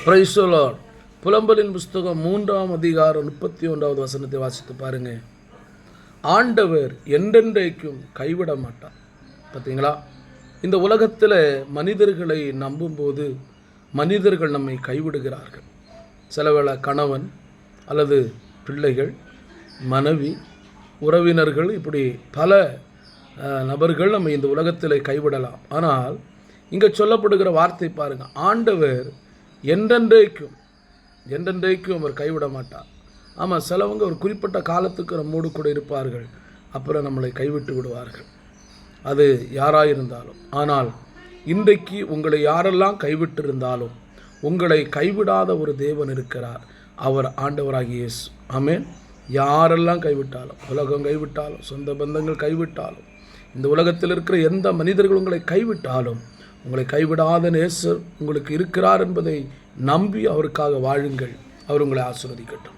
Praise the Lord. புலம்பலின் புஸ்தகம் 3ஆம் அதிகாரம் 31வது வசனத்தை வாசித்து பாருங்க. ஆண்டவர் என்றென்றைக்கும் கைவிட மாட்டார். பார்த்தீங்களா? இந்த உலகத்தில் மனிதர்களை நம்பும்போது மனிதர்கள் நம்மை கைவிடுகிறார்கள். சிலவேளை கணவன் அல்லது பிள்ளைகள், மனைவி, உறவினர்கள், இப்படி பல நபர்கள் நம்ம இந்த உலகத்தில் கைவிடலாம். ஆனால் இங்கே சொல்லப்படுகிற வார்த்தை பாருங்கள், ஆண்டவர் என்றென்றைக்கும் அவர் கைவிட மாட்டார். ஆமாம், சிலவங்க ஒரு குறிப்பிட்ட காலத்துக்கு நம்மோடு கூட இருப்பார்கள், அப்புறம் நம்மளை கைவிட்டு விடுவார்கள். அது யாராக இருந்தாலும். ஆனால் இன்றைக்கு உங்களை யாரெல்லாம் கைவிட்டு இருந்தாலும் உங்களை கைவிடாத ஒரு தேவன் இருக்கிறார். அவர் ஆண்டவராகிய இயேசு. ஆமென். யாரெல்லாம் கைவிட்டாலும், உலகம் கைவிட்டாலும், சொந்த பந்தங்கள் கைவிட்டாலும், இந்த உலகத்தில் இருக்கிற எந்த மனிதர்கள் உங்களை கைவிட்டாலும் உங்களை கைவிடாத நேசர் உங்களுக்கு இருக்கிறார் என்பதை நம்பி அவருக்காக வாழுங்கள். அவர் உங்களை ஆசீர்வதிக்கட்டும்.